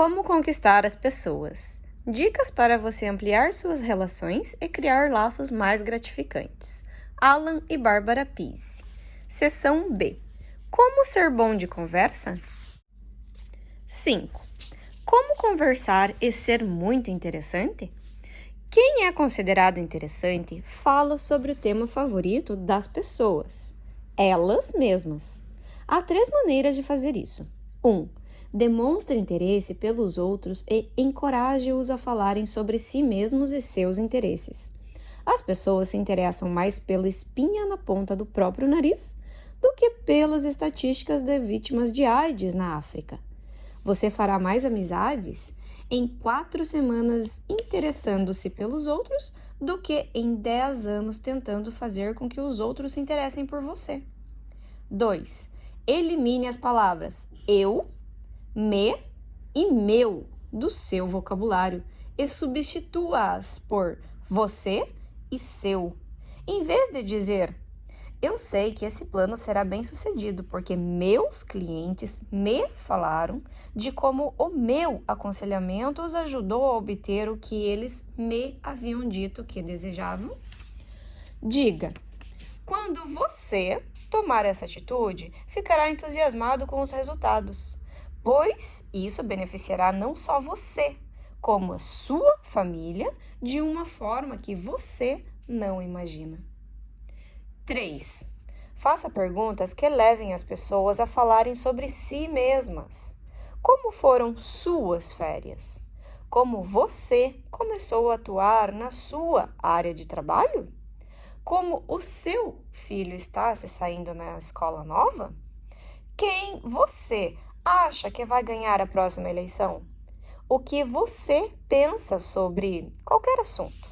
Como conquistar as pessoas. Dicas para você ampliar suas relações e criar laços mais gratificantes. Alan e Bárbara Pease. Seção B. Como ser bom de conversa? 5. Como conversar e ser muito interessante? Quem é considerado interessante fala sobre o tema favorito das pessoas, elas mesmas. Há 3 maneiras de fazer isso. 1. Demonstre interesse pelos outros e encoraje-os a falarem sobre si mesmos e seus interesses. As pessoas se interessam mais pela espinha na ponta do próprio nariz do que pelas estatísticas de vítimas de AIDS na África. Você fará mais amizades em 4 semanas interessando-se pelos outros do que em 10 anos tentando fazer com que os outros se interessem por você. 2. Elimine as palavras eu, me e meu do seu vocabulário e substitua-as por você e seu. Em vez de dizer, eu sei que esse plano será bem sucedido porque meus clientes me falaram de como o meu aconselhamento os ajudou a obter o que eles me haviam dito que desejavam. Diga, quando você tomar essa atitude, ficará entusiasmado com os resultados, pois isso beneficiará não só você, como a sua família, de uma forma que você não imagina. 3. Faça perguntas que levem as pessoas a falarem sobre si mesmas. Como foram suas férias? Como você começou a atuar na sua área de trabalho? Como o seu filho está se saindo na escola nova? Quem você acha que vai ganhar a próxima eleição? O que você pensa sobre qualquer assunto?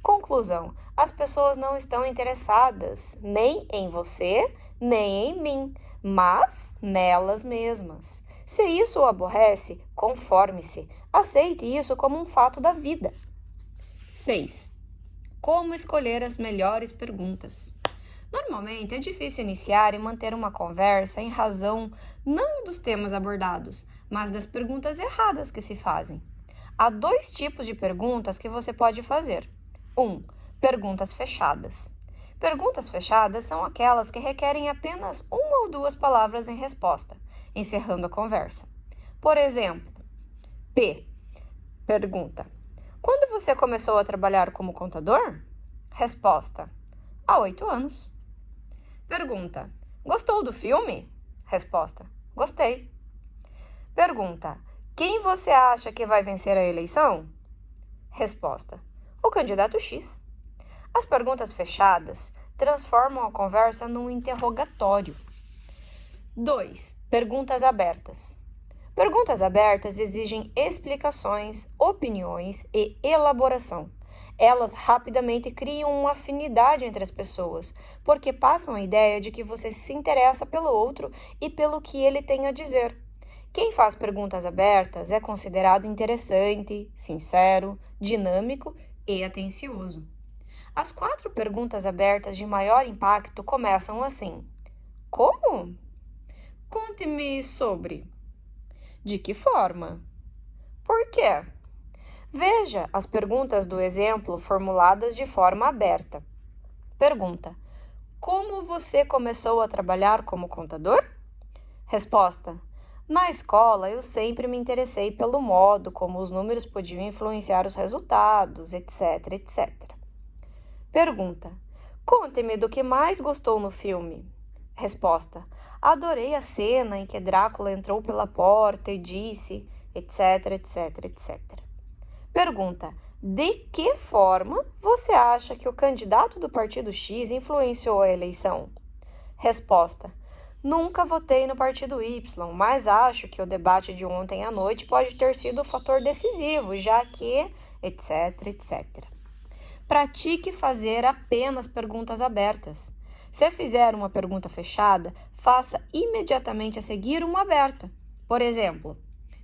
Conclusão: as pessoas não estão interessadas nem em você, nem em mim, mas nelas mesmas. Se isso o aborrece, conforme-se. Aceite isso como um fato da vida. 6. Como escolher as melhores perguntas? Normalmente é difícil iniciar e manter uma conversa em razão não dos temas abordados, mas das perguntas erradas que se fazem. Há 2 tipos de perguntas que você pode fazer. 1. Perguntas fechadas. Perguntas fechadas são aquelas que requerem apenas 1 ou 2 palavras em resposta, encerrando a conversa. Por exemplo, P. Pergunta: quando você começou a trabalhar como contador? Resposta: há 8 anos. Pergunta: gostou do filme? Resposta: gostei. Pergunta: quem você acha que vai vencer a eleição? Resposta: o candidato X. As perguntas fechadas transformam a conversa num interrogatório. 2. Perguntas abertas. Perguntas abertas exigem explicações, opiniões e elaboração. Elas rapidamente criam uma afinidade entre as pessoas, porque passam a ideia de que você se interessa pelo outro e pelo que ele tem a dizer. Quem faz perguntas abertas é considerado interessante, sincero, dinâmico e atencioso. As 4 perguntas abertas de maior impacto começam assim: como? Conte-me sobre. De que forma? Por quê? Veja as perguntas do exemplo formuladas de forma aberta. Pergunta: como você começou a trabalhar como contador? Resposta: na escola eu sempre me interessei pelo modo como os números podiam influenciar os resultados, etc, etc. Pergunta: conte-me do que mais gostou no filme. Resposta: adorei a cena em que Drácula entrou pela porta e disse, etc, etc, etc. Pergunta: de que forma você acha que o candidato do partido X influenciou a eleição? Resposta: nunca votei no partido Y, mas acho que o debate de ontem à noite pode ter sido o fator decisivo, já que, etc, etc. Pratique fazer apenas perguntas abertas. Se fizer uma pergunta fechada, faça imediatamente a seguir uma aberta. Por exemplo,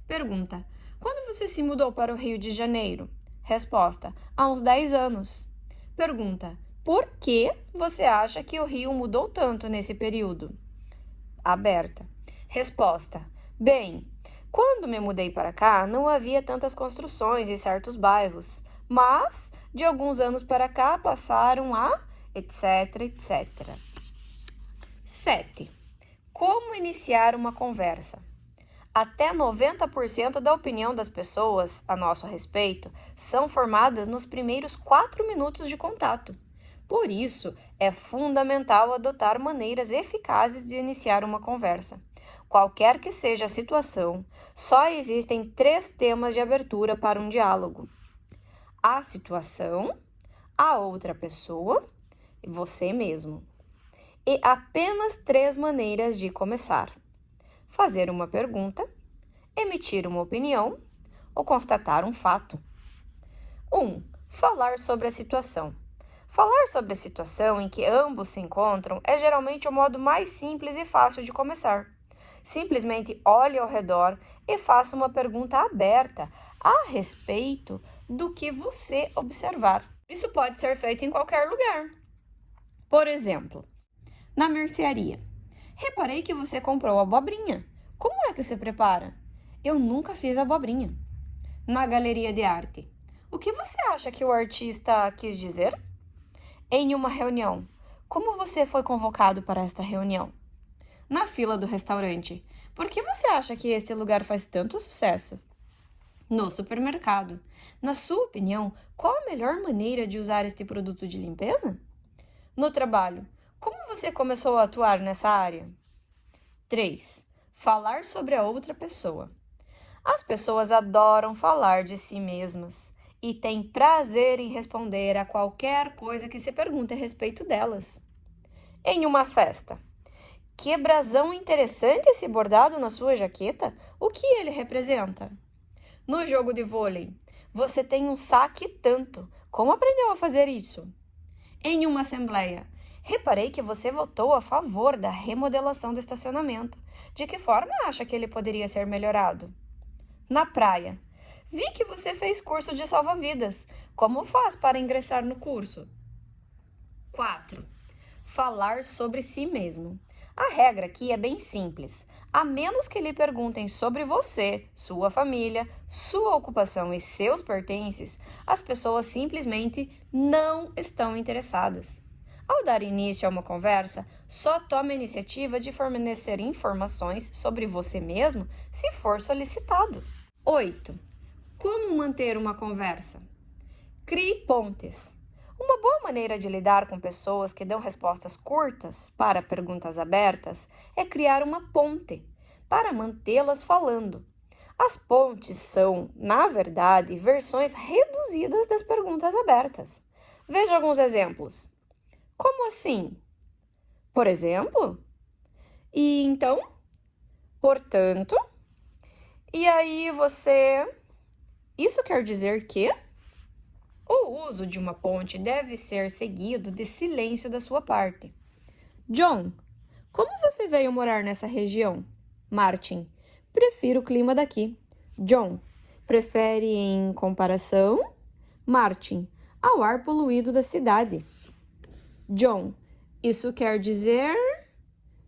pergunta: quando você se mudou para o Rio de Janeiro? Resposta: há uns 10 anos. Pergunta: por que você acha que o Rio mudou tanto nesse período? Aberta. Resposta: bem, Quando me mudei para cá, não havia tantas construções em certos bairros, mas de alguns anos para cá passaram a etc, etc. 7. Como iniciar uma conversa? Até 90% da opinião das pessoas a nosso respeito são formadas nos primeiros 4 minutos de contato. Por isso, é fundamental adotar maneiras eficazes de iniciar uma conversa. Qualquer que seja a situação, só existem 3 temas de abertura para um diálogo: a situação, a outra pessoa e você mesmo. E apenas 3 maneiras de começar: fazer uma pergunta, emitir uma opinião ou constatar um fato. 1. Falar sobre a situação. Falar sobre a situação em que ambos se encontram é geralmente o modo mais simples e fácil de começar. Simplesmente olhe ao redor e faça uma pergunta aberta a respeito do que você observar. Isso pode ser feito em qualquer lugar. Por exemplo, na mercearia. Reparei que você comprou abobrinha. Como é que se prepara? Eu nunca fiz abobrinha. Na galeria de arte. O que você acha que o artista quis dizer? Em uma reunião. Como você foi convocado para esta reunião? Na fila do restaurante. Por que você acha que este lugar faz tanto sucesso? No supermercado. Na sua opinião, qual a melhor maneira de usar este produto de limpeza? No trabalho. Como você começou a atuar nessa área? 3. Falar sobre a outra pessoa. As pessoas adoram falar de si mesmas e têm prazer em responder a qualquer coisa que se pergunte a respeito delas. Em uma festa. Que brasão interessante esse bordado na sua jaqueta. O que ele representa? No jogo de vôlei. Você tem um saque tanto. Como aprendeu a fazer isso? Em uma assembleia. Reparei que você votou a favor da remodelação do estacionamento. De que forma acha que ele poderia ser melhorado? Na praia. Vi que você fez curso de salva-vidas. Como faz para ingressar no curso? 4. Falar sobre si mesmo. A regra aqui é bem simples. A menos que lhe perguntem sobre você, sua família, sua ocupação e seus pertences, as pessoas simplesmente não estão interessadas. Ao dar início a uma conversa, só tome a iniciativa de fornecer informações sobre você mesmo se for solicitado. 8. Como manter uma conversa? Crie pontes. Uma boa maneira de lidar com pessoas que dão respostas curtas para perguntas abertas é criar uma ponte para mantê-las falando. As pontes são, na verdade, versões reduzidas das perguntas abertas. Veja alguns exemplos. Como assim? Por exemplo? E então? Portanto? E aí você... Isso quer dizer que... O uso de uma ponte deve ser seguido de silêncio da sua parte. John, como você veio morar nessa região? Martin, prefiro o clima daqui. John, prefere em comparação? Martin, ao ar poluído da cidade. John, isso quer dizer...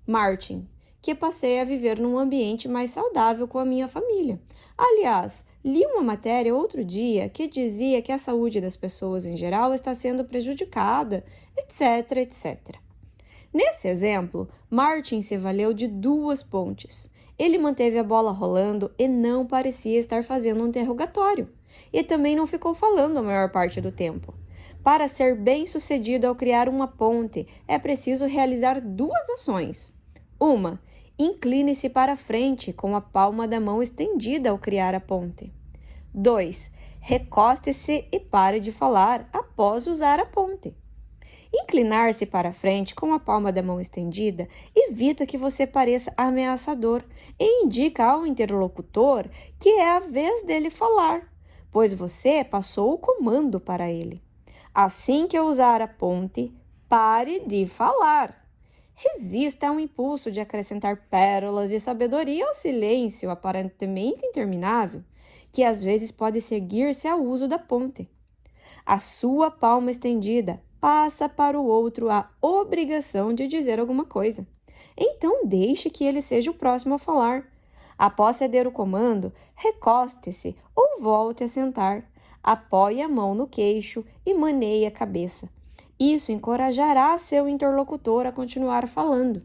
Martin, que passei a viver num ambiente mais saudável com a minha família. Aliás, li uma matéria outro dia que dizia que a saúde das pessoas em geral está sendo prejudicada, etc, etc. Nesse exemplo, Martin se valeu de 2 pontes. Ele manteve a bola rolando e não parecia estar fazendo um interrogatório. E também não ficou falando a maior parte do tempo. Para ser bem-sucedido ao criar uma ponte, é preciso realizar 2 ações. 1. Incline-se para frente com a palma da mão estendida ao criar a ponte. 2. Recoste-se e pare de falar após usar a ponte. Inclinar-se para frente com a palma da mão estendida evita que você pareça ameaçador e indica ao interlocutor que é a vez dele falar, pois você passou o comando para ele. Assim que eu usar a ponte, pare de falar. Resista ao impulso de acrescentar pérolas de sabedoria ao silêncio aparentemente interminável, que às vezes pode seguir-se ao uso da ponte. A sua palma estendida passa para o outro a obrigação de dizer alguma coisa. Então deixe que ele seja o próximo a falar. Após ceder o comando, recoste-se ou volte a sentar. Apoie a mão no queixo e maneie a cabeça. Isso encorajará seu interlocutor a continuar falando.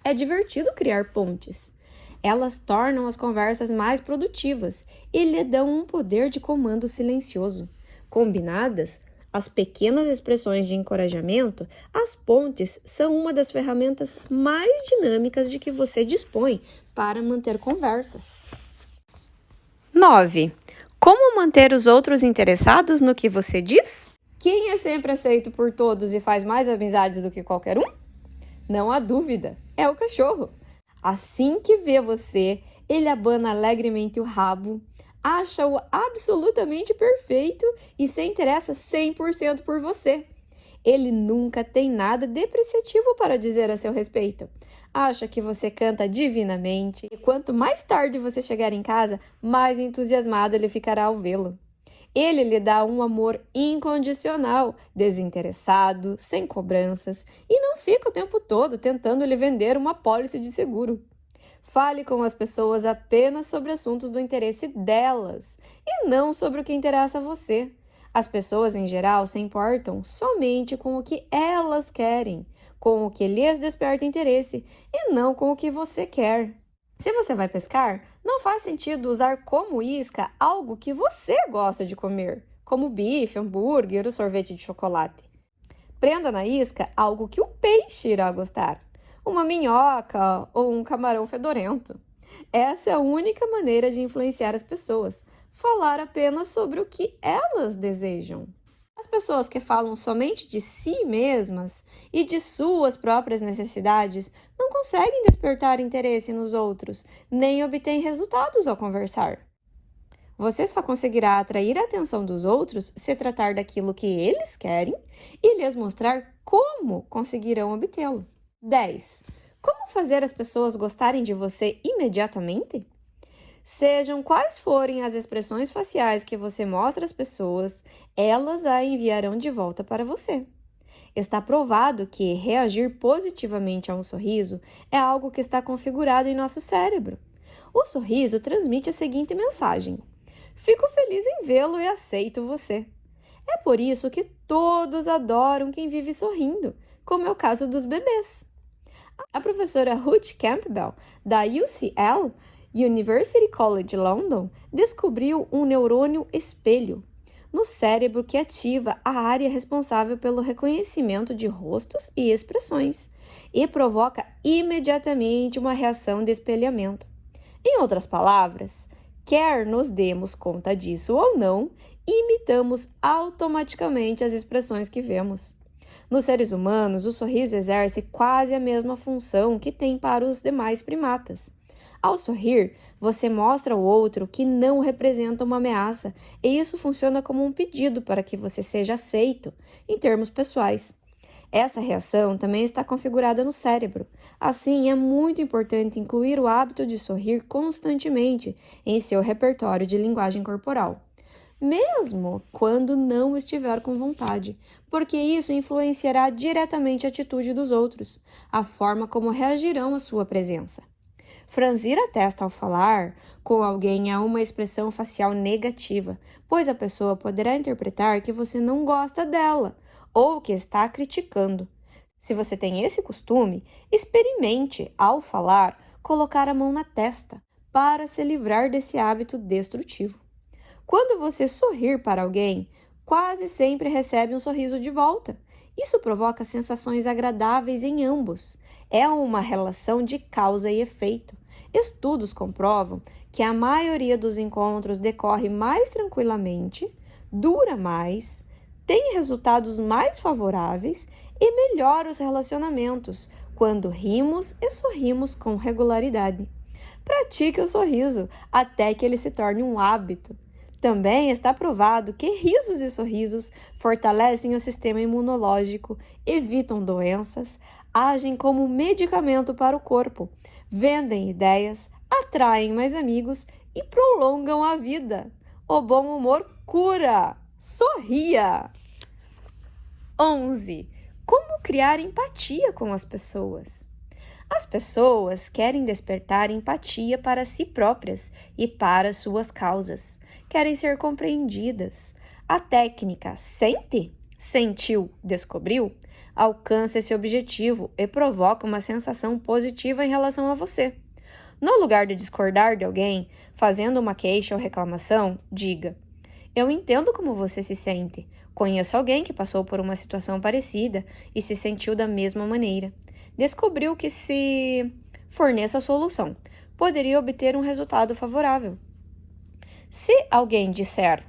É divertido criar pontes. Elas tornam as conversas mais produtivas e lhe dão um poder de comando silencioso. Combinadas, as pequenas expressões de encorajamento, as pontes são uma das ferramentas mais dinâmicas de que você dispõe para manter conversas. 9. Como manter os outros interessados no que você diz? Quem é sempre aceito por todos e faz mais amizades do que qualquer um? Não há dúvida, é o cachorro. Assim que vê você, ele abana alegremente o rabo, acha-o absolutamente perfeito e se interessa 100% por você. Ele nunca tem nada depreciativo para dizer a seu respeito. Acha que você canta divinamente e quanto mais tarde você chegar em casa, mais entusiasmado ele ficará ao vê-lo. Ele lhe dá um amor incondicional, desinteressado, sem cobranças e não fica o tempo todo tentando lhe vender uma apólice de seguro. Fale com as pessoas apenas sobre assuntos do interesse delas e não sobre o que interessa a você. As pessoas, em geral, se importam somente com o que elas querem, com o que lhes desperta interesse e não com o que você quer. Se você vai pescar, não faz sentido usar como isca algo que você gosta de comer, como bife, hambúrguer ou sorvete de chocolate. Prenda na isca algo que o peixe irá gostar, uma minhoca ou um camarão fedorento. Essa é a única maneira de influenciar as pessoas, falar apenas sobre o que elas desejam. As pessoas que falam somente de si mesmas e de suas próprias necessidades não conseguem despertar interesse nos outros, nem obtêm resultados ao conversar. Você só conseguirá atrair a atenção dos outros se tratar daquilo que eles querem e lhes mostrar como conseguirão obtê-lo. 10. Como fazer as pessoas gostarem de você imediatamente? Sejam quais forem as expressões faciais que você mostra às pessoas, elas a enviarão de volta para você. Está provado que reagir positivamente a um sorriso é algo que está configurado em nosso cérebro. O sorriso transmite a seguinte mensagem: fico feliz em vê-lo e aceito você. É por isso que todos adoram quem vive sorrindo, como é o caso dos bebês. A professora Ruth Campbell, da UCL, University College London, descobriu um neurônio espelho no cérebro que ativa a área responsável pelo reconhecimento de rostos e expressões e provoca imediatamente uma reação de espelhamento. Em outras palavras, quer nos demos conta disso ou não, imitamos automaticamente as expressões que vemos. Nos seres humanos, o sorriso exerce quase a mesma função que tem para os demais primatas. Ao sorrir, você mostra ao outro que não representa uma ameaça, e isso funciona como um pedido para que você seja aceito, em termos pessoais. Essa reação também está configurada no cérebro. Assim, é muito importante incluir o hábito de sorrir constantemente em seu repertório de linguagem corporal, mesmo quando não estiver com vontade, porque isso influenciará diretamente a atitude dos outros, a forma como reagirão à sua presença. Franzir a testa ao falar com alguém é uma expressão facial negativa, pois a pessoa poderá interpretar que você não gosta dela ou que está criticando. Se você tem esse costume, experimente, ao falar, colocar a mão na testa para se livrar desse hábito destrutivo. Quando você sorrir para alguém, quase sempre recebe um sorriso de volta. Isso provoca sensações agradáveis em ambos. É uma relação de causa e efeito. Estudos comprovam que a maioria dos encontros decorre mais tranquilamente, dura mais, tem resultados mais favoráveis e melhora os relacionamentos quando rimos e sorrimos com regularidade. Pratique o sorriso até que ele se torne um hábito. Também está provado que risos e sorrisos fortalecem o sistema imunológico, evitam doenças, agem como medicamento para o corpo, vendem ideias, atraem mais amigos e prolongam a vida. O bom humor cura! Sorria! 11. Como criar empatia com as pessoas? As pessoas querem despertar empatia para si próprias e para suas causas. Querem ser compreendidas. A técnica sente, sentiu, descobriu alcança esse objetivo e provoca uma sensação positiva em relação a você. No lugar de discordar de alguém, fazendo uma queixa ou reclamação, diga: eu entendo como você se sente. Conheço alguém que passou por uma situação parecida e se sentiu da mesma maneira. Descobriu que, se forneça a solução, poderia obter um resultado favorável. Se alguém disser: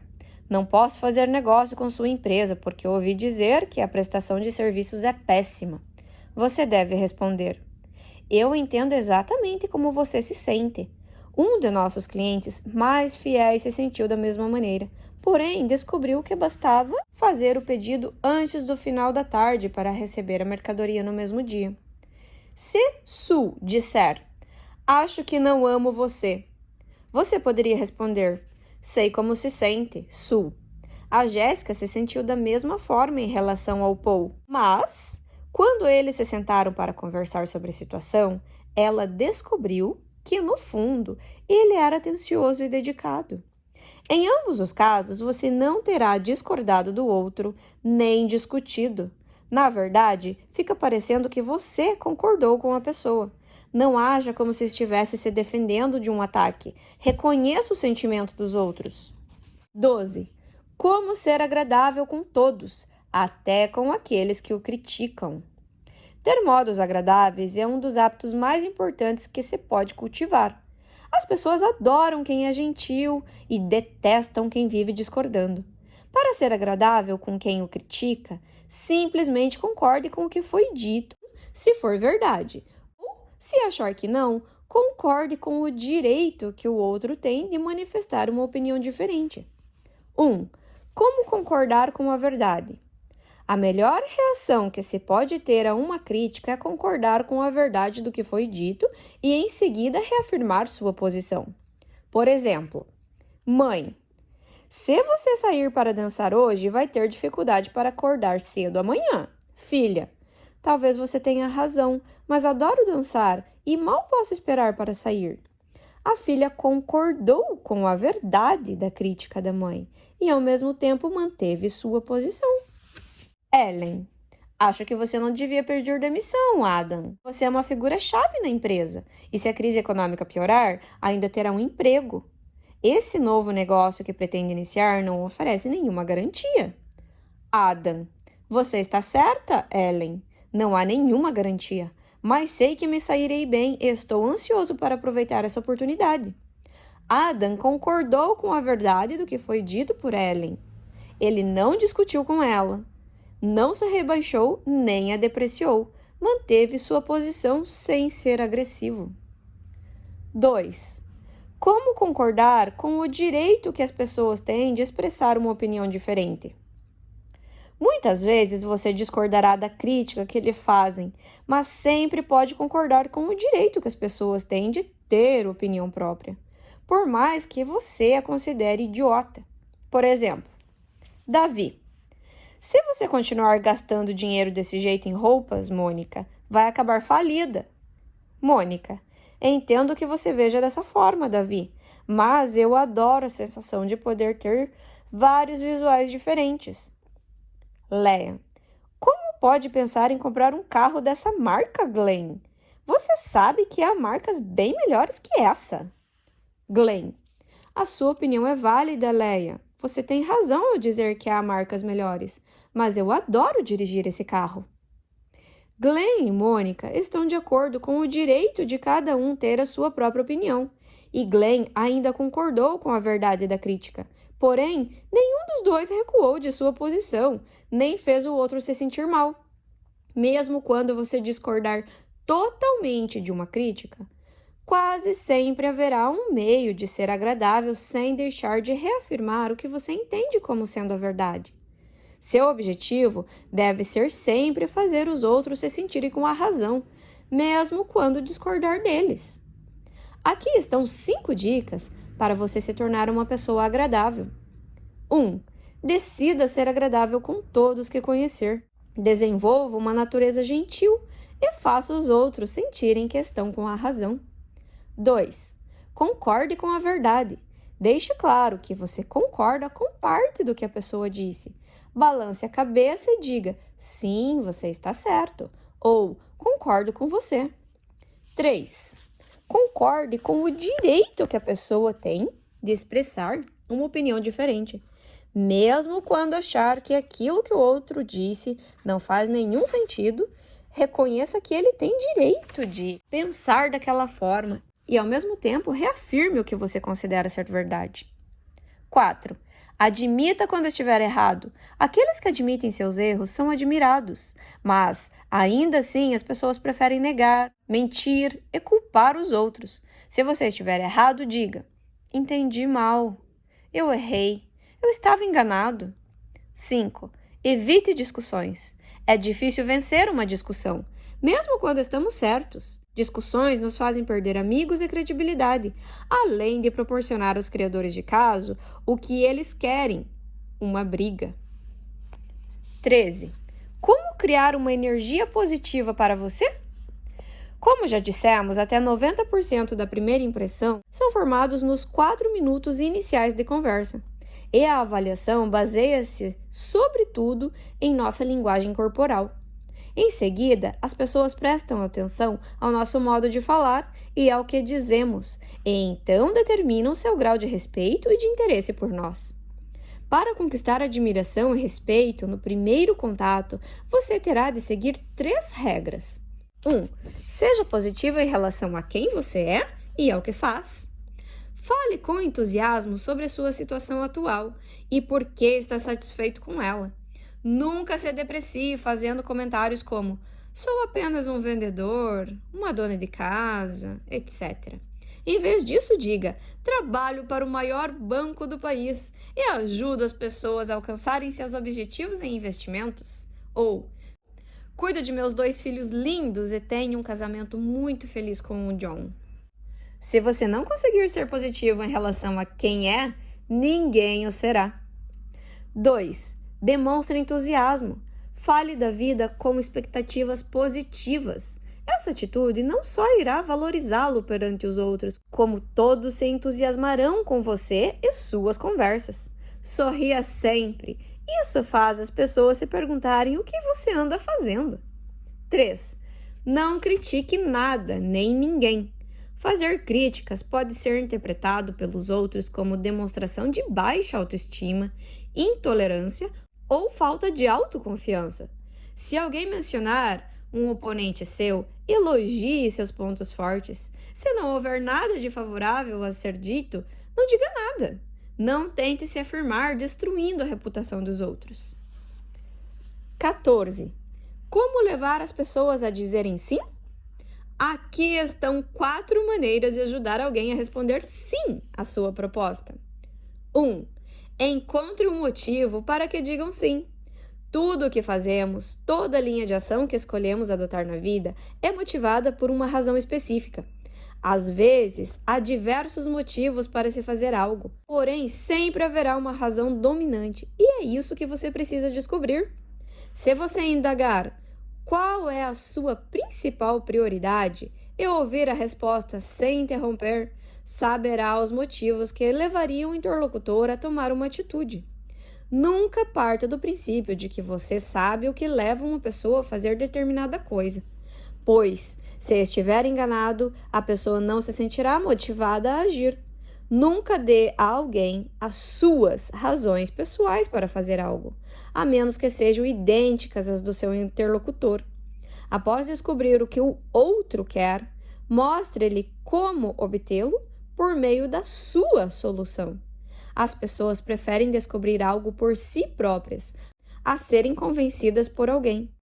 não posso fazer negócio com sua empresa porque ouvi dizer que a prestação de serviços é péssima, você deve responder: eu entendo exatamente como você se sente. Um de nossos clientes mais fiéis se sentiu da mesma maneira, porém descobriu que bastava fazer o pedido antes do final da tarde para receber a mercadoria no mesmo dia. Se Su disser: acho que não amo você, você poderia responder: sei como se sente, Su. A Jéssica se sentiu da mesma forma em relação ao Paul, mas quando eles se sentaram para conversar sobre a situação, ela descobriu que, no fundo, ele era atencioso e dedicado. Em ambos os casos, você não terá discordado do outro, nem discutido. Na verdade, fica parecendo que você concordou com a pessoa. Não haja como se estivesse se defendendo de um ataque. Reconheça o sentimento dos outros. 12. Como ser agradável com todos, até com aqueles que o criticam. Ter modos agradáveis é um dos hábitos mais importantes que se pode cultivar. As pessoas adoram quem é gentil e detestam quem vive discordando. Para ser agradável com quem o critica, simplesmente concorde com o que foi dito, se for verdade. Ou, se achar que não, concorde com o direito que o outro tem de manifestar uma opinião diferente. 1. Como concordar com a verdade? A melhor reação que se pode ter a uma crítica é concordar com a verdade do que foi dito e, em seguida, reafirmar sua posição. Por exemplo, mãe: se você sair para dançar hoje, vai ter dificuldade para acordar cedo amanhã. Filha: talvez você tenha razão, mas adoro dançar e mal posso esperar para sair. A filha concordou com a verdade da crítica da mãe e, ao mesmo tempo, manteve sua posição. Ellen: acho que você não devia pedir demissão, Adam. Você é uma figura-chave na empresa e, se a crise econômica piorar, ainda terá um emprego. Esse novo negócio que pretende iniciar não oferece nenhuma garantia. Adam: você está certa, Ellen. Não há nenhuma garantia, mas sei que me sairei bem e estou ansioso para aproveitar essa oportunidade. Adam concordou com a verdade do que foi dito por Ellen. Ele não discutiu com ela. Não se rebaixou nem a depreciou, manteve sua posição sem ser agressivo. 2. Como concordar com o direito que as pessoas têm de expressar uma opinião diferente? Muitas vezes você discordará da crítica que lhe fazem, mas sempre pode concordar com o direito que as pessoas têm de ter opinião própria, por mais que você a considere idiota. Por exemplo, Davi: se você continuar gastando dinheiro desse jeito em roupas, Mônica, vai acabar falida. Mônica: entendo que você veja dessa forma, Davi, mas eu adoro a sensação de poder ter vários visuais diferentes. Leia: como pode pensar em comprar um carro dessa marca, Glenn? Você sabe que há marcas bem melhores que essa. Glenn: a sua opinião é válida, Leia. Você tem razão ao dizer que há marcas melhores, mas eu adoro dirigir esse carro. Glenn e Mônica estão de acordo com o direito de cada um ter a sua própria opinião, e Glenn ainda concordou com a verdade da crítica. Porém, nenhum dos dois recuou de sua posição, nem fez o outro se sentir mal. Mesmo quando você discordar totalmente de uma crítica, quase sempre haverá um meio de ser agradável sem deixar de reafirmar o que você entende como sendo a verdade. Seu objetivo deve ser sempre fazer os outros se sentirem com a razão, mesmo quando discordar deles. Aqui estão 5 dicas para você se tornar uma pessoa agradável. 1. Decida ser agradável com todos que conhecer. Desenvolva uma natureza gentil e faça os outros sentirem que estão com a razão. 2. Concorde com a verdade. Deixe claro que você concorda com parte do que a pessoa disse. Balance a cabeça e diga: sim, você está certo, ou concordo com você. 3. Concorde com o direito que a pessoa tem de expressar uma opinião diferente. Mesmo quando achar que aquilo que o outro disse não faz nenhum sentido, reconheça que ele tem direito de pensar daquela forma e, ao mesmo tempo, reafirme o que você considera ser verdade. 4. Admita quando estiver errado. Aqueles que admitem seus erros são admirados, mas, ainda assim, as pessoas preferem negar, mentir e culpar os outros. Se você estiver errado, diga: entendi mal, eu errei, eu estava enganado. 5. Evite discussões. É difícil vencer uma discussão, mesmo quando estamos certos. Discussões nos fazem perder amigos e credibilidade, além de proporcionar aos criadores de caso o que eles querem: uma briga. 13. Como criar uma energia positiva para você? Como já dissemos, até 90% da primeira impressão são formados nos 4 minutos iniciais de conversa. E a avaliação baseia-se, sobretudo, em nossa linguagem corporal. Em seguida, as pessoas prestam atenção ao nosso modo de falar e ao que dizemos, e então determinam seu grau de respeito e de interesse por nós. Para conquistar admiração e respeito no primeiro contato, você terá de seguir 3 regras. 1. Seja positivo em relação a quem você é e ao que faz. Fale com entusiasmo sobre a sua situação atual e por que está satisfeito com ela. Nunca se deprecie fazendo comentários como: sou apenas um vendedor, uma dona de casa, etc. Em vez disso, diga: trabalho para o maior banco do país e ajudo as pessoas a alcançarem seus objetivos em investimentos. Ou: cuido de meus 2 filhos lindos e tenho um casamento muito feliz com o John. Se você não conseguir ser positivo em relação a quem é, ninguém o será. 2. Demonstre entusiasmo. Fale da vida com expectativas positivas. Essa atitude não só irá valorizá-lo perante os outros, como todos se entusiasmarão com você e suas conversas. Sorria sempre. Isso faz as pessoas se perguntarem o que você anda fazendo. 3. Não critique nada, nem ninguém. Fazer críticas pode ser interpretado pelos outros como demonstração de baixa autoestima, intolerância ou falta de autoconfiança. Se alguém mencionar um oponente seu, elogie seus pontos fortes. Se não houver nada de favorável a ser dito, não diga nada. Não tente se afirmar destruindo a reputação dos outros. 14. Como levar as pessoas a dizerem sim? Aqui estão 4 maneiras de ajudar alguém a responder sim à sua proposta. 1. Encontre um motivo para que digam sim. Tudo o que fazemos, toda linha de ação que escolhemos adotar na vida é motivada por uma razão específica. Às vezes, há diversos motivos para se fazer algo, porém sempre haverá uma razão dominante e é isso que você precisa descobrir. Se você indagar qual é a sua principal prioridade e ouvir a resposta sem interromper, saberá os motivos que levariam o interlocutor a tomar uma atitude. Nunca parta do princípio de que você sabe o que leva uma pessoa a fazer determinada coisa, pois, se estiver enganado, a pessoa não se sentirá motivada a agir. Nunca dê a alguém as suas razões pessoais para fazer algo, a menos que sejam idênticas às do seu interlocutor. Após descobrir o que o outro quer, mostre-lhe como obtê-lo por meio da sua solução. As pessoas preferem descobrir algo por si próprias, a serem convencidas por alguém.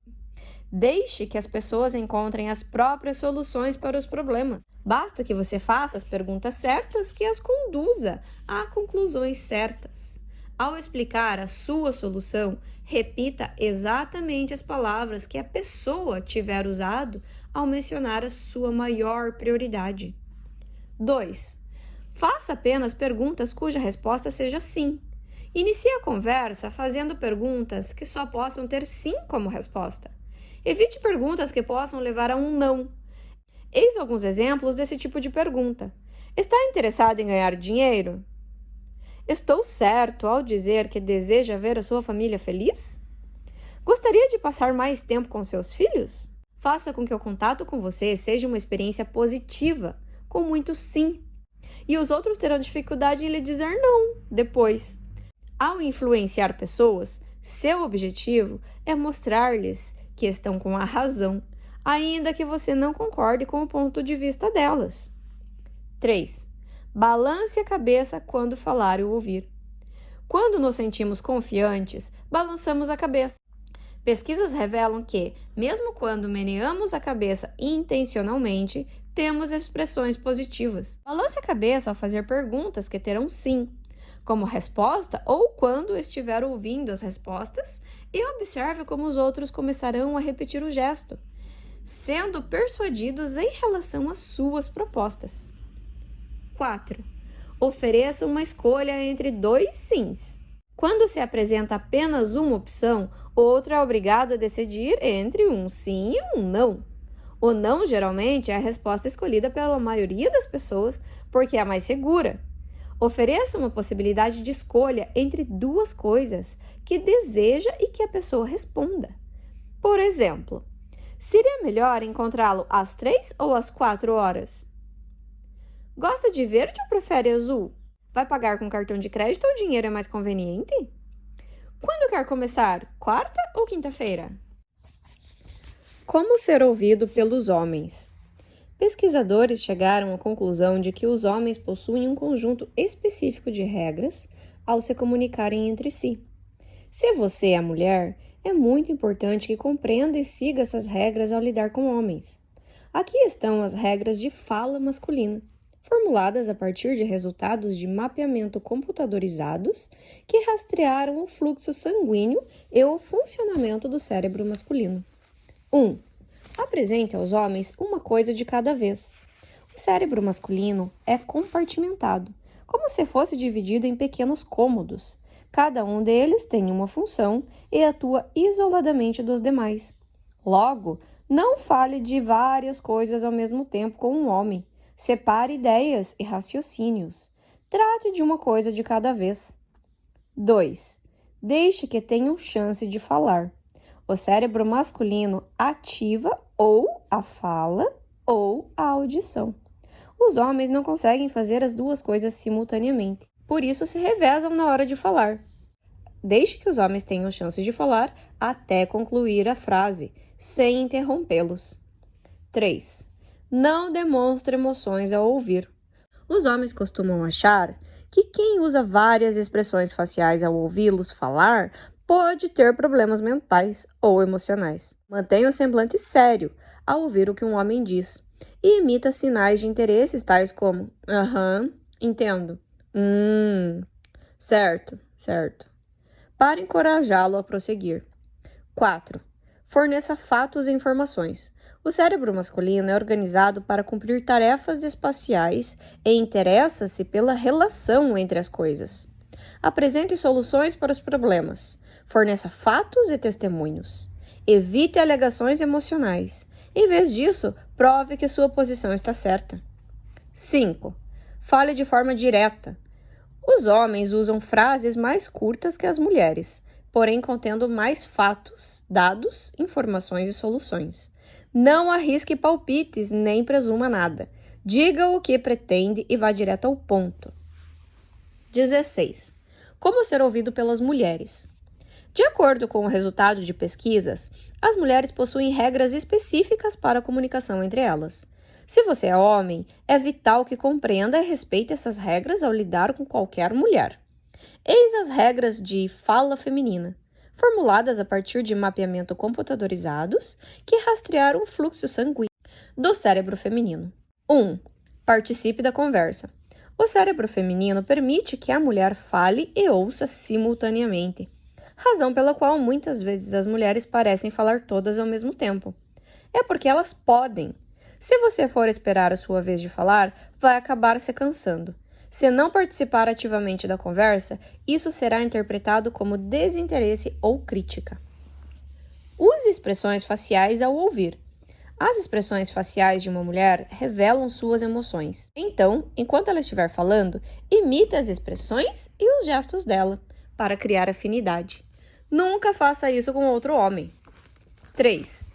Deixe que as pessoas encontrem as próprias soluções para os problemas. Basta que você faça as perguntas certas que as conduza a conclusões certas. Ao explicar a sua solução, repita exatamente as palavras que a pessoa tiver usado ao mencionar a sua maior prioridade. 2. Faça apenas perguntas cuja resposta seja sim. Inicie a conversa fazendo perguntas que só possam ter sim como resposta. Evite perguntas que possam levar a um não. Eis alguns exemplos desse tipo de pergunta. Está interessado em ganhar dinheiro? Estou certo ao dizer que deseja ver a sua família feliz? Gostaria de passar mais tempo com seus filhos? Faça com que o contato com você seja uma experiência positiva, com muito sim. E os outros terão dificuldade em lhe dizer não depois. Ao influenciar pessoas, seu objetivo é mostrar-lhes que estão com a razão, ainda que você não concorde com o ponto de vista delas. 3. Balance a cabeça quando falar ou ouvir. Quando nos sentimos confiantes, balançamos a cabeça. Pesquisas revelam que, mesmo quando meneamos a cabeça intencionalmente, temos expressões positivas. Balance a cabeça ao fazer perguntas que terão sim como resposta ou quando estiver ouvindo as respostas e observe como os outros começarão a repetir o gesto, sendo persuadidos em relação às suas propostas. 4. Ofereça uma escolha entre 2 sims. Quando se apresenta apenas uma opção, o outro é obrigado a decidir entre um sim e um não. O não geralmente é a resposta escolhida pela maioria das pessoas porque é a mais segura. Ofereça uma possibilidade de escolha entre 2 coisas que deseja e que a pessoa responda. Por exemplo, seria melhor encontrá-lo às 3 ou às 4 horas? Gosta de verde ou prefere azul? Vai pagar com cartão de crédito ou dinheiro é mais conveniente? Quando quer começar? Quarta ou quinta-feira? Como ser ouvido pelos homens? Pesquisadores chegaram à conclusão de que os homens possuem um conjunto específico de regras ao se comunicarem entre si. Se você é mulher, é muito importante que compreenda e siga essas regras ao lidar com homens. Aqui estão as regras de fala masculina, formuladas a partir de resultados de mapeamento computadorizados que rastrearam o fluxo sanguíneo e o funcionamento do cérebro masculino. 1. Apresente aos homens uma coisa de cada vez. O cérebro masculino é compartimentado, como se fosse dividido em pequenos cômodos. Cada um deles tem uma função e atua isoladamente dos demais. Logo, não fale de várias coisas ao mesmo tempo com um homem. Separe ideias e raciocínios. Trate de uma coisa de cada vez. 2. Deixe que tenham chance de falar. O cérebro masculino ativa ou a fala ou a audição. Os homens não conseguem fazer as 2 coisas simultaneamente. Por isso se revezam na hora de falar. Deixe que os homens tenham chance de falar até concluir a frase, sem interrompê-los. 3. Não demonstre emoções ao ouvir. Os homens costumam achar que quem usa várias expressões faciais ao ouvi-los falar pode ter problemas mentais ou emocionais. Mantenha o semblante sério ao ouvir o que um homem diz e imita sinais de interesses tais como aham, entendo, certo, certo, para encorajá-lo a prosseguir. 4. Forneça fatos e informações. O cérebro masculino é organizado para cumprir tarefas espaciais e interessa-se pela relação entre as coisas. Apresente soluções para os problemas. Forneça fatos e testemunhos. Evite alegações emocionais. Em vez disso, prove que sua posição está certa. 5. Fale de forma direta. Os homens usam frases mais curtas que as mulheres, porém contendo mais fatos, dados, informações e soluções. Não arrisque palpites nem presuma nada. Diga o que pretende e vá direto ao ponto. 16. Como ser ouvido pelas mulheres? De acordo com o resultado de pesquisas, as mulheres possuem regras específicas para a comunicação entre elas. Se você é homem, é vital que compreenda e respeite essas regras ao lidar com qualquer mulher. Eis as regras de fala feminina, formuladas a partir de mapeamento computadorizados que rastrearam o fluxo sanguíneo do cérebro feminino. 1. Participe da conversa. O cérebro feminino permite que a mulher fale e ouça simultaneamente, razão pela qual muitas vezes as mulheres parecem falar todas ao mesmo tempo. É porque elas podem. Se você for esperar a sua vez de falar, vai acabar se cansando. Se não participar ativamente da conversa, isso será interpretado como desinteresse ou crítica. Use expressões faciais ao ouvir. As expressões faciais de uma mulher revelam suas emoções. Então, enquanto ela estiver falando, imite as expressões e os gestos dela para criar afinidade. Nunca faça isso com outro homem. 3.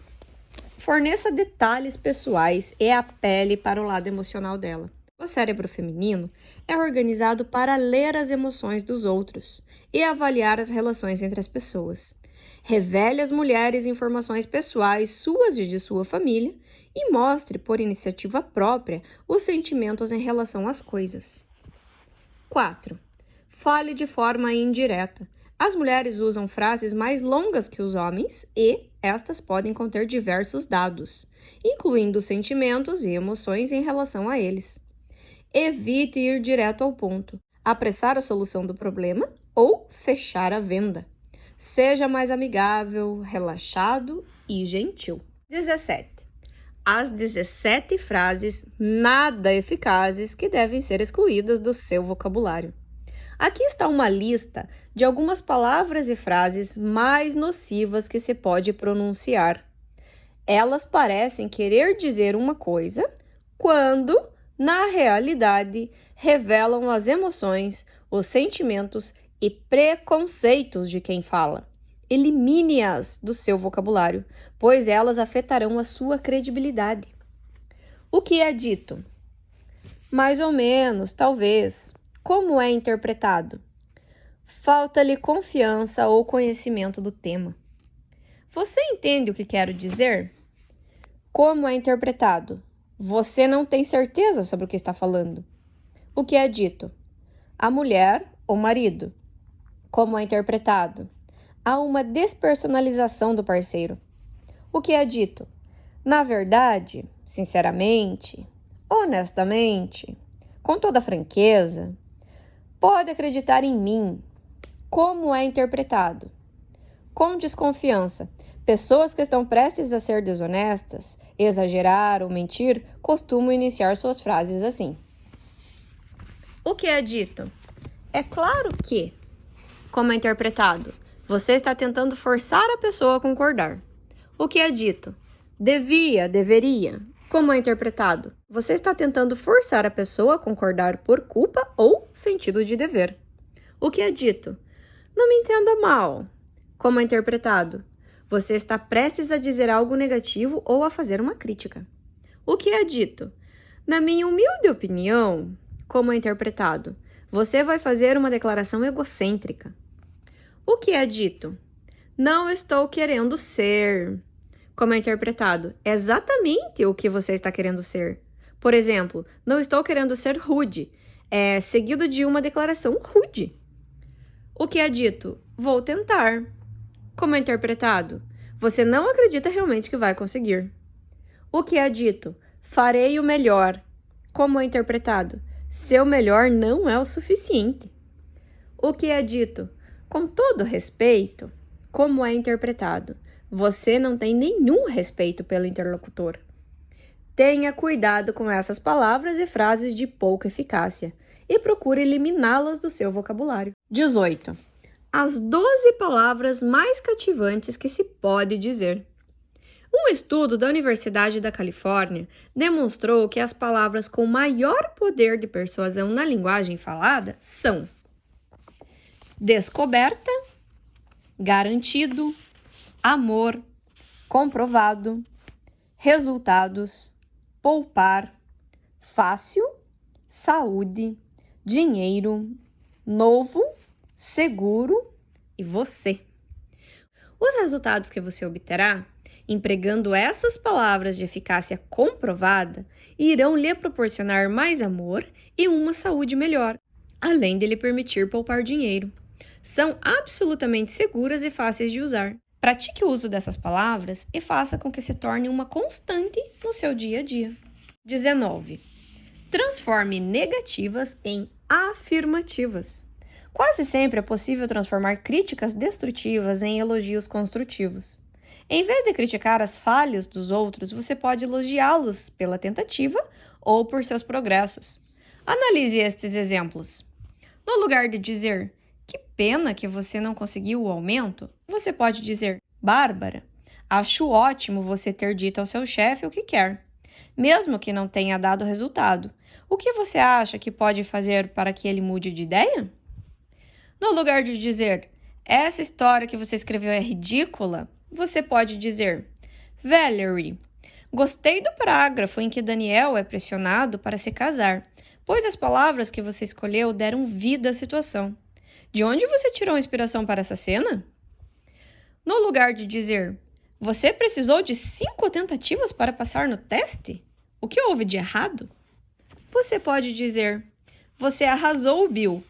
Forneça detalhes pessoais e apele para o lado emocional dela. O cérebro feminino é organizado para ler as emoções dos outros e avaliar as relações entre as pessoas. Revele às mulheres informações pessoais suas e de sua família e mostre, por iniciativa própria, os sentimentos em relação às coisas. 4. Fale de forma indireta. As mulheres usam frases mais longas que os homens e estas podem conter diversos dados, incluindo sentimentos e emoções em relação a eles. Evite ir direto ao ponto, apressar a solução do problema ou fechar a venda. Seja mais amigável, relaxado e gentil. 17. As 17 frases nada eficazes que devem ser excluídas do seu vocabulário. Aqui está uma lista de algumas palavras e frases mais nocivas que se pode pronunciar. Elas parecem querer dizer uma coisa quando, na realidade, revelam as emoções, os sentimentos e preconceitos de quem fala. Elimine-as do seu vocabulário, pois elas afetarão a sua credibilidade. O que é dito? Mais ou menos, talvez. Como é interpretado? Falta-lhe confiança ou conhecimento do tema. Você entende o que quero dizer? Como é interpretado? Você não tem certeza sobre o que está falando. O que é dito? A mulher ou marido. Como é interpretado? Há uma despersonalização do parceiro. O que é dito? Na verdade, sinceramente, honestamente, com toda franqueza, pode acreditar em mim. Como é interpretado? Com desconfiança. Pessoas que estão prestes a ser desonestas, exagerar ou mentir, costumam iniciar suas frases assim. O que é dito? É claro que. Como é interpretado? Você está tentando forçar a pessoa a concordar. O que é dito? Devia, deveria. Como é interpretado? Você está tentando forçar a pessoa a concordar por culpa ou sentido de dever. O que é dito? Não me entenda mal. Como é interpretado? Você está prestes a dizer algo negativo ou a fazer uma crítica. O que é dito? Na minha humilde opinião, como é interpretado? Você vai fazer uma declaração egocêntrica. O que é dito? Não estou querendo ser. Como é interpretado? É exatamente o que você está querendo ser. Por exemplo, não estou querendo ser rude. É seguido de uma declaração rude. O que é dito? Vou tentar. Como é interpretado? Você não acredita realmente que vai conseguir. O que é dito? Farei o melhor. Como é interpretado? Seu melhor não é o suficiente. O que é dito? Com todo respeito, como é interpretado? Você não tem nenhum respeito pelo interlocutor. Tenha cuidado com essas palavras e frases de pouca eficácia e procure eliminá-las do seu vocabulário. 18. As 12 palavras mais cativantes que se pode dizer. Um estudo da Universidade da Califórnia demonstrou que as palavras com maior poder de persuasão na linguagem falada são descoberta, garantido, amor, comprovado, resultados, poupar, fácil, saúde, dinheiro, novo, seguro e você. Os resultados que você obterá, empregando essas palavras de eficácia comprovada, irão lhe proporcionar mais amor e uma saúde melhor, além de lhe permitir poupar dinheiro. São absolutamente seguras e fáceis de usar. Pratique o uso dessas palavras e faça com que se torne uma constante no seu dia a dia. 19. Transforme negativas em afirmativas. Quase sempre é possível transformar críticas destrutivas em elogios construtivos. Em vez de criticar as falhas dos outros, você pode elogiá-los pela tentativa ou por seus progressos. Analise estes exemplos. No lugar de dizer, que pena que você não conseguiu o aumento, você pode dizer, Bárbara, Acho ótimo você ter dito ao seu chefe o que quer, mesmo que não tenha dado resultado. O que você acha que pode fazer para que ele mude de ideia? No lugar de dizer, essa história que você escreveu é ridícula, você pode dizer, Valerie, gostei do parágrafo em que Daniel é pressionado para se casar, pois as palavras que você escolheu deram vida à situação. De onde você tirou inspiração para essa cena? No lugar de dizer, você precisou de 5 tentativas para passar no teste? O que houve de errado? Você pode dizer, você arrasou, Bill.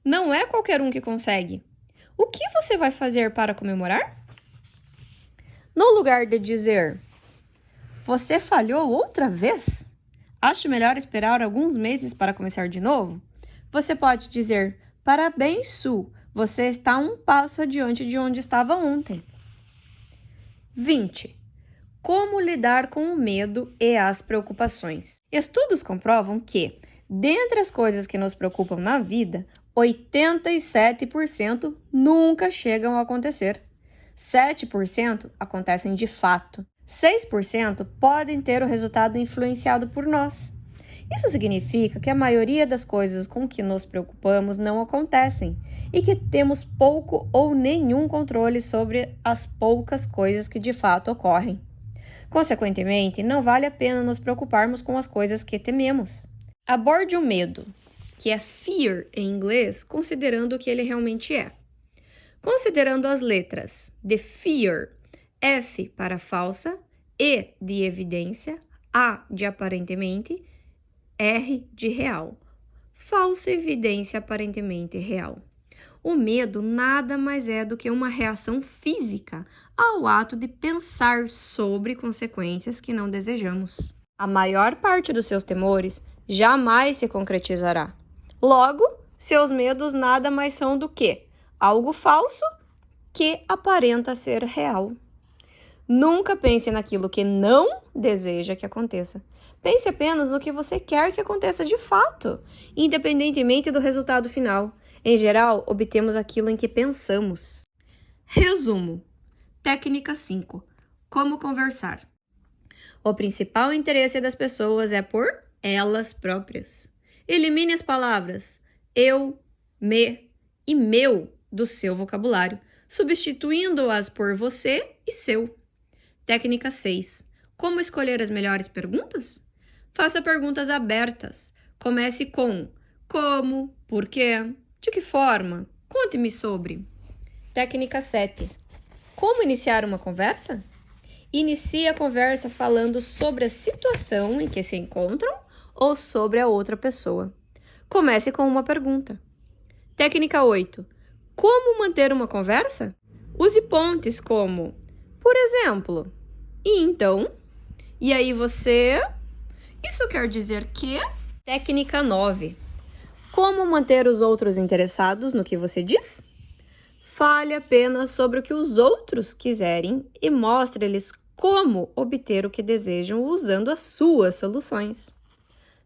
Não é qualquer um que consegue. O que você vai fazer para comemorar? No lugar de dizer, você falhou outra vez? Acho melhor esperar alguns meses para começar de novo? Você pode dizer, parabéns, Sue. Você está um passo adiante de onde estava ontem. 20. Como lidar com o medo e as preocupações? Estudos comprovam que, dentre as coisas que nos preocupam na vida, 87% nunca chegam a acontecer. 7% acontecem de fato. 6% podem ter o resultado influenciado por nós. Isso significa que a maioria das coisas com que nos preocupamos não acontecem e que temos pouco ou nenhum controle sobre as poucas coisas que de fato ocorrem. Consequentemente, não vale a pena nos preocuparmos com as coisas que tememos. Aborde o medo, que é fear em inglês, considerando o que ele realmente é. Considerando as letras de fear, F para falsa, E de evidência, A de aparentemente, R de real. Falsa evidência aparentemente real. O medo nada mais é do que uma reação física ao ato de pensar sobre consequências que não desejamos. A maior parte dos seus temores jamais se concretizará. Logo, seus medos nada mais são do que algo falso que aparenta ser real. Nunca pense naquilo que não deseja que aconteça. Pense apenas no que você quer que aconteça de fato, independentemente do resultado final. Em geral, obtemos aquilo em que pensamos. Resumo. Técnica 5. Como conversar. O principal interesse das pessoas é por elas próprias. Elimine as palavras eu, me e meu do seu vocabulário, substituindo-as por você e seu. Técnica 6. Como escolher as melhores perguntas? Faça perguntas abertas. Comece com como, por quê, de que forma? Conte-me sobre. Técnica 7. Como iniciar uma conversa? Inicie a conversa falando sobre a situação em que se encontram ou sobre a outra pessoa. Comece com uma pergunta. Técnica 8. Como manter uma conversa? Use pontes como, por exemplo, e então? E aí você? Isso quer dizer que? Técnica 9. Como manter os outros interessados no que você diz? Fale apenas sobre o que os outros quiserem e mostre-lhes como obter o que desejam usando as suas soluções.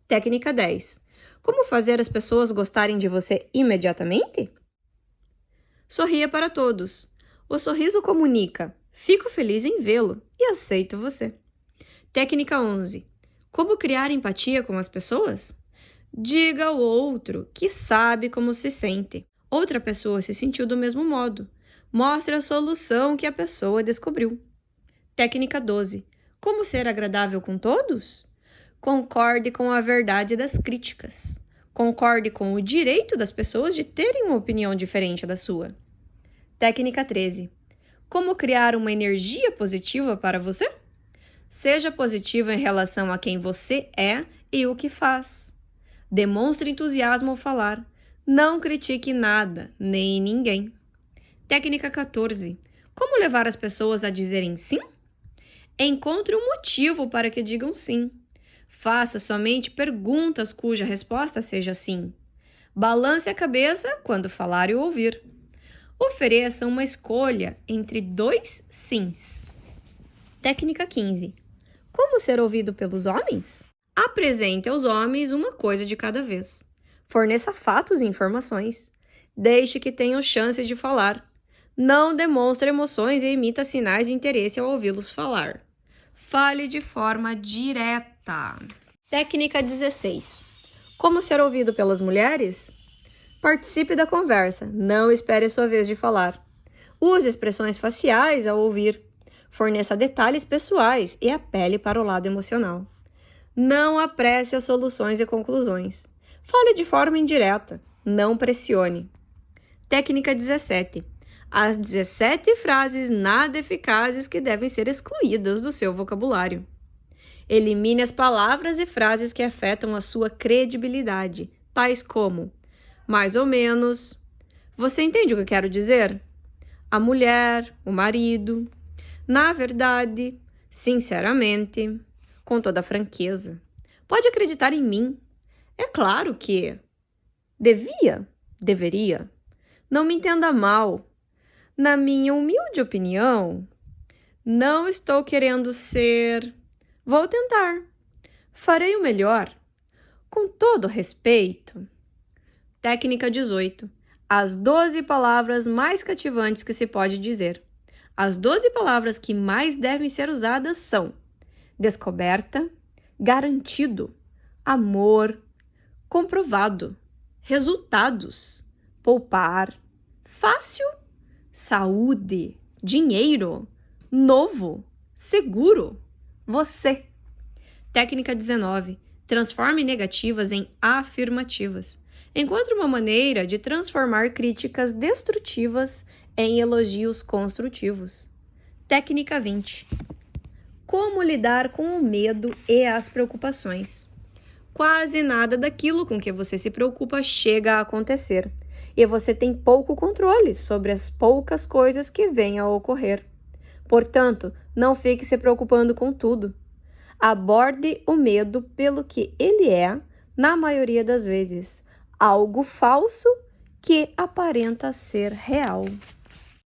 Técnica 10. Como fazer as pessoas gostarem de você imediatamente? Sorria para todos. O sorriso comunica. Fico feliz em vê-lo e aceito você. Técnica 11. Como criar empatia com as pessoas? Diga ao outro que sabe como se sente. Outra pessoa se sentiu do mesmo modo. Mostre a solução que a pessoa descobriu. Técnica 12. Como ser agradável com todos? Concorde com a verdade das críticas. Concorde com o direito das pessoas de terem uma opinião diferente da sua. Técnica 13. Como criar uma energia positiva para você? Seja positivo em relação a quem você é e o que faz. Demonstre entusiasmo ao falar. Não critique nada, nem ninguém. Técnica 14. Como levar as pessoas a dizerem sim? Encontre um motivo para que digam sim. Faça somente perguntas cuja resposta seja sim. Balance a cabeça quando falar e ouvir. Ofereça uma escolha entre 2 sims. Técnica 15. Como ser ouvido pelos homens? Apresente aos homens uma coisa de cada vez. Forneça fatos e informações. Deixe que tenham chance de falar. Não demonstre emoções e imita sinais de interesse ao ouvi-los falar. Fale de forma direta. Técnica 16. Como ser ouvido pelas mulheres? Participe da conversa, não espere a sua vez de falar. Use expressões faciais ao ouvir. Forneça detalhes pessoais e apele para o lado emocional. Não apresse as soluções e conclusões. Fale de forma indireta, não pressione. Técnica 17. As 17 frases nada eficazes que devem ser excluídas do seu vocabulário. Elimine as palavras e frases que afetam a sua credibilidade, tais como mais ou menos. Você entende o que eu quero dizer? A mulher, o marido. Na verdade, sinceramente, com toda franqueza. Pode acreditar em mim. É claro que deveria. Não me entenda mal. Na minha humilde opinião, não estou querendo ser. Vou tentar. Farei o melhor. Com todo respeito. Técnica 18. As 12 palavras mais cativantes que se pode dizer. As 12 palavras que mais devem ser usadas são descoberta, garantido, amor, comprovado, resultados, poupar, fácil, saúde, dinheiro, novo, seguro, você. Técnica 19. Transforme negativas em afirmativas. Encontre uma maneira de transformar críticas destrutivas em elogios construtivos. Técnica 20. Como lidar com o medo e as preocupações? Quase nada daquilo com que você se preocupa chega a acontecer, e você tem pouco controle sobre as poucas coisas que venham a ocorrer. Portanto, não fique se preocupando com tudo. Aborde o medo pelo que ele é, na maioria das vezes, algo falso que aparenta ser real.